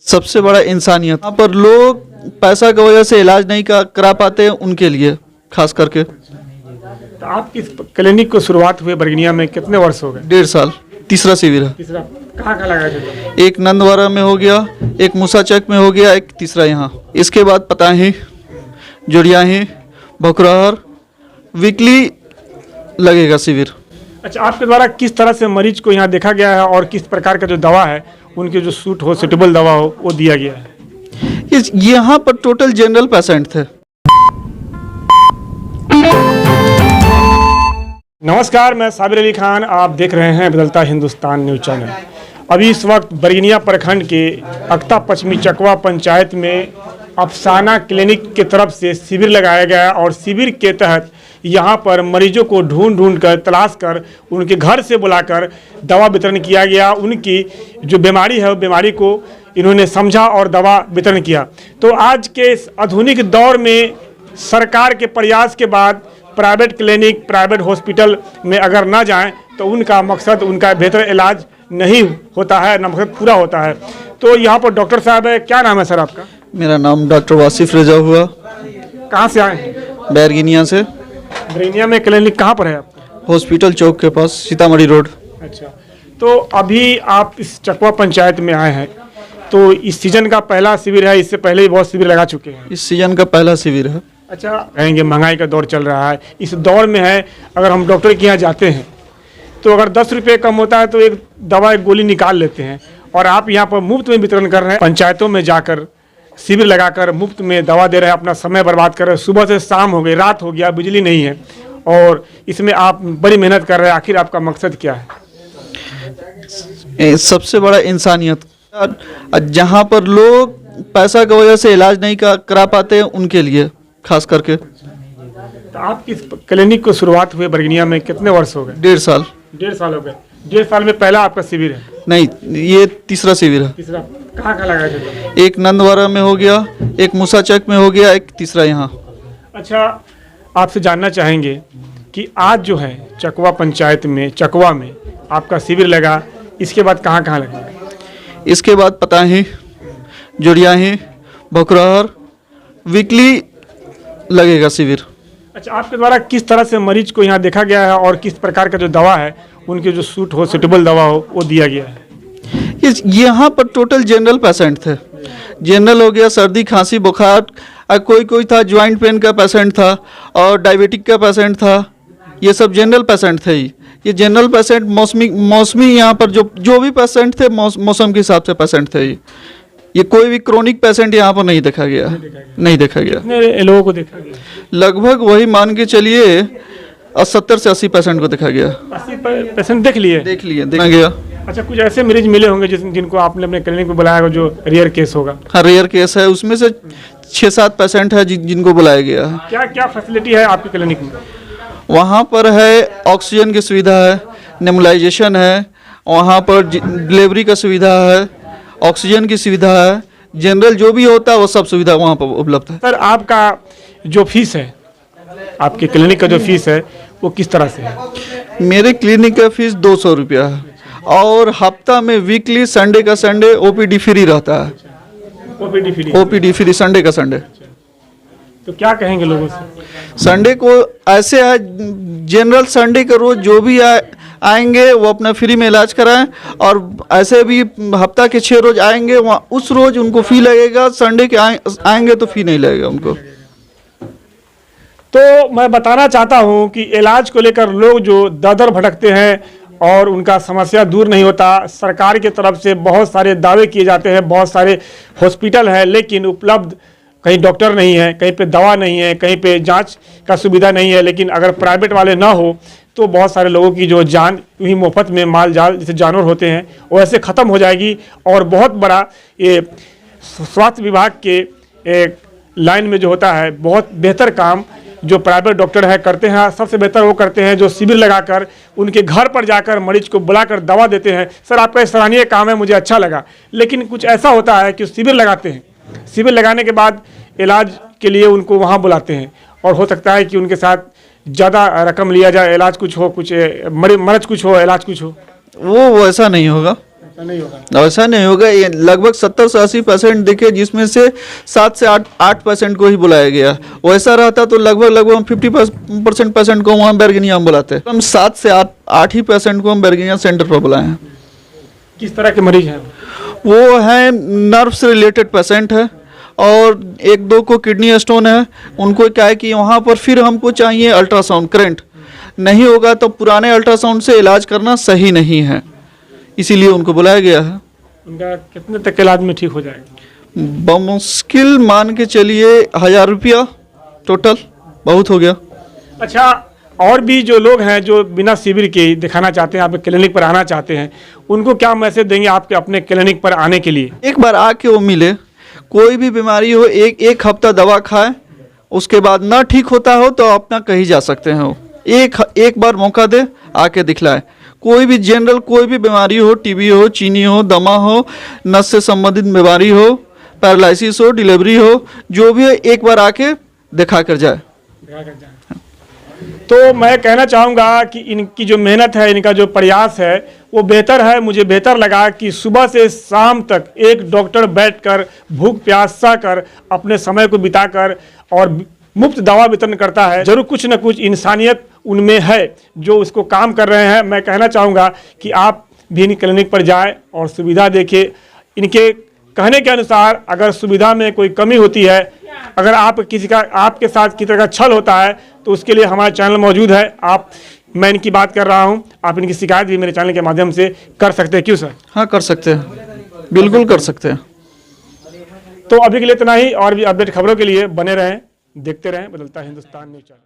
सबसे बड़ा इंसानियत। यहाँ पर लोग पैसा की वजह से इलाज नहीं करा पाते, उनके लिए खास करके। तो आपकी इस क्लिनिक को शुरुआत हुए बरगिनिया में कितने वर्ष हो गए? 1.5 साल, तीसरा शिविर है। तीसरा कहाँ लगाए थे? एक नंदवारा में हो गया, एक मूसाचक में हो गया, एक तीसरा यहाँ। इसके बाद पताही, जुड़ियाही, भकुराहर, वीकली लगेगा शिविर। अच्छा, आपके द्वारा किस तरह से मरीज को यहाँ देखा गया है और किस प्रकार का जो दवा है उनकी जो सूटेबल दवा हो वो दिया गया है? यहाँ पर टोटल जनरल पेशेंट थे। नमस्कार, मैं साबिर अली खान, आप देख रहे हैं बदलता हिंदुस्तान न्यूज चैनल। अभी इस वक्त बरगिनिया प्रखंड के अक्ता पश्चिमी चकवा पंचायत में अफसाना क्लिनिक की तरफ से शिविर लगाया गया और शिविर के तहत यहाँ पर मरीजों को ढूंढ कर तलाश कर उनके घर से बुलाकर दवा वितरण किया गया। उनकी जो बीमारी है वो बीमारी को इन्होंने समझा और दवा वितरण किया। तो आज के इस आधुनिक दौर में सरकार के प्रयास के बाद प्राइवेट क्लिनिक, प्राइवेट हॉस्पिटल में अगर ना जाएं तो उनका मकसद, उनका बेहतर इलाज नहीं होता है, ना मकसद पूरा होता है। तो यहाँ पर डॉक्टर साहब है, क्या नाम है सर आपका? मेरा नाम डॉक्टर वासिफ रजा हुआ। कहाँ से आए हैं? बैरगिनिया से। बरगिनिया में क्लिनिक कहाँ पर है आपका? हॉस्पिटल चौक के पास, सीतामढ़ी रोड। अच्छा, तो अभी आप इस चकवा पंचायत में आए हैं, तो इस सीजन का पहला शिविर है, इससे पहले भी बहुत शिविर लगा चुके हैं? इस सीजन का पहला शिविर है। अच्छा, कहेंगे महंगाई का दौर चल रहा है, इस दौर में है अगर हम डॉक्टर के यहाँ जाते हैं तो अगर 10 रुपये कम होता है तो एक दवा, एक गोली निकाल लेते हैं, और आप यहाँ पर मुफ्त में वितरण कर रहे हैं। पंचायतों में जाकर शिविर लगाकर मुफ्त में दवा दे रहे हैं, अपना समय बर्बाद कर रहे हैं। सुबह से शाम हो गई, रात हो गया, बिजली नहीं है, और इसमें आप बड़ी मेहनत कर रहे हैं। आखिर आपका मकसद क्या है? सबसे बड़ा इंसानियत। जहाँ पर लोग पैसा की वजह से इलाज नहीं करा पाते, उनके लिए खास करके। तो आपकी इस क्लिनिक को शुरुआत हुए बरगिनिया में कितने वर्ष हो गए? 1.5 साल। 1.5 साल हो गए। 1.5 साल में पहला आपका शिविर है? नहीं, ये तीसरा शिविर है। तीसरा कहाँ लगाए थे? एक नंदवारा में हो गया, एक मूसाचक में हो गया, एक तीसरा यहाँ। अच्छा, आपसे जानना चाहेंगे कि आज जो है चकवा पंचायत में, चकवा में आपका शिविर लगा, इसके बाद कहाँ कहाँ लगा? इसके बाद पताही, जुड़ियाही, भकुराहर, वीकली लगेगा शिविर। अच्छा, आपके द्वारा किस तरह से मरीज को यहाँ देखा गया है और किस प्रकार का जो दवा है उनकी जो सूटेबल दवा हो वो दिया गया है? यहाँ पर टोटल जनरल पेशेंट थे। जनरल हो गया, सर्दी खांसी बुखार, कोई था ज्वाइंट पेन का पेशेंट था, और डायबिटिक का पेशेंट था। ये सब जनरल पेशेंट थे। ये जनरल पेशेंट मौसमी यहाँ पर जो भी पेशेंट थे मौसम के हिसाब से पेशेंट थे। ये कोई भी क्रोनिक पेशेंट यहाँ पर नहीं देखा गया। नहीं देखा गया। कितने लोगों को देखा गया? लगभग वही मान के चलिए 70 से 80 पेशेंट को देखा गया। 80 पेशेंट देख लिए देखा गया। अच्छा, कुछ ऐसे मरीज मिले होंगे जिनको आपने अपने क्लिनिक में बुलाया, जो रेयर केस होगा? हाँ, रेयर केस है। उसमें से 6-7 पेशेंट है जिनको बुलाया गया है। क्या क्या फैसिलिटी है आपकी क्लिनिक में? वहाँ पर है ऑक्सीजन की सुविधा है, नेबुलाइजेशन है, वहाँ पर डिलीवरी का सुविधा है, ऑक्सीजन की सुविधा है, जनरल जो भी होता है वो सब सुविधा वहाँ पर उपलब्ध है। सर, आपका जो फीस है, आपके क्लिनिक का जो फीस है वो किस तरह से है? मेरे क्लिनिक का फीस 200 रुपया है, और हफ्ता में वीकली संडे का संडे ओपीडी फ्री रहता है। ओपीडी फ्री संडे का संडे। तो क्या कहेंगे लोगों से? संडे को ऐसे है, जनरल संडे के रोज जो भी आएंगे वो अपना फ्री में इलाज कराएं, और ऐसे भी हफ्ता के 6 रोज आएंगे, वहाँ उस रोज उनको फी लगेगा। संडे के आएंगे तो फी नहीं लगेगा उनको। तो मैं बताना चाहता हूं कि इलाज को लेकर लोग जो दर भटकते हैं और उनका समस्या दूर नहीं होता। सरकार की तरफ से बहुत सारे दावे किए जाते हैं, बहुत सारे हॉस्पिटल हैं, लेकिन उपलब्ध कहीं डॉक्टर नहीं है, कहीं पे दवा नहीं है, कहीं पे जांच का सुविधा नहीं है। लेकिन अगर प्राइवेट वाले ना हो तो बहुत सारे लोगों की जो जान यूँ मुफ्त में माल जाल जैसे जानवर होते हैं वो ऐसे ख़त्म हो जाएगी। और बहुत बड़ा ये स्वास्थ्य विभाग के एक लाइन में जो होता है, बहुत बेहतर काम जो प्राइवेट डॉक्टर है करते हैं, सबसे बेहतर वो करते हैं जो शिविर लगाकर उनके घर पर जाकर मरीज को बुलाकर दवा देते हैं। सर, आपका सराहनीय काम है, मुझे अच्छा लगा। लेकिन कुछ ऐसा होता है कि शिविर लगाते हैं, शिविर लगाने के बाद इलाज के लिए उनको वहाँ बुलाते हैं, और हो सकता है कि उनके साथ ज़्यादा रकम लिया जाए, इलाज कुछ हो, कुछ मर्ज कुछ हो, इलाज कुछ हो। वो ऐसा नहीं होगा। नहीं होगा। ऐसा नहीं होगा। ये लगभग 70 से 80% दिखे, जिसमें से 7 से 8% को ही बुलाया गया। वैसा रहता तो लगभग हम 50% पेशेंट को वहाँ बैरगेनिया हम बुलाते। हम 7 से 8 ही पेशेंट को हम बैरगेनिया सेंटर पर बुलाए हैं। किस तरह के मरीज हैं? वो है नर्व से रिलेटेड पेशेंट है, और 1-2 को किडनी स्टोन है। उनको क्या है कि वहाँ पर फिर हमको चाहिए अल्ट्रासाउंड। करंट नहीं होगा तो पुराने अल्ट्रासाउंड से इलाज करना सही नहीं है, इसीलिए उनको बुलाया गया है। उनका कितने तक के इलाज में ठीक हो जाएगा? मुश्किल मान के चलिए 1000 रुपया टोटल बहुत हो गया। अच्छा, और भी जो लोग हैं जो बिना शिविर के दिखाना चाहते हैं, आपके क्लिनिक पर आना चाहते हैं, उनको क्या मैसेज देंगे आपके अपने क्लिनिक पर आने के लिए? एक बार आके वो मिले, कोई भी बीमारी हो एक हफ्ता दवा खाए, उसके बाद ना ठीक होता हो तो अपना कहीं जा सकते हैं। वो एक बार मौका दे, आके दिखलाए। कोई भी जनरल कोई भी बीमारी हो, टीबी हो, चीनी हो, दमा हो, नस से संबंधित बीमारी हो, पैरालिसिस हो, डिलीवरी हो, जो भी है एक बार आके दिखा कर जाए। तो मैं कहना चाहूँगा कि इनकी जो मेहनत है, इनका जो प्रयास है वो बेहतर है। मुझे बेहतर लगा कि सुबह से शाम तक एक डॉक्टर बैठकर भूख प्यास सहकर अपने समय को बिताकर और मुफ्त दवा वितरण करता है। जरूर कुछ न कुछ इंसानियत उनमें है जो उसको काम कर रहे हैं। मैं कहना चाहूँगा कि आप भी इन क्लिनिक पर जाएँ और सुविधा देखें। इनके कहने के अनुसार अगर सुविधा में कोई कमी होती है, अगर आपके साथ किसी तरह का छल होता है, तो उसके लिए हमारा चैनल मौजूद है। मैं इनकी बात कर रहा हूं, आप इनकी शिकायत भी मेरे चैनल के माध्यम से कर सकते हैं। क्यों सर? हाँ, कर सकते हैं, बिल्कुल कर सकते हैं। तो अभी के लिए इतना ही, और भी अपडेट खबरों के लिए बने रहें, देखते रहें बदलता हिंदुस्तान न्यूज़ चैनल।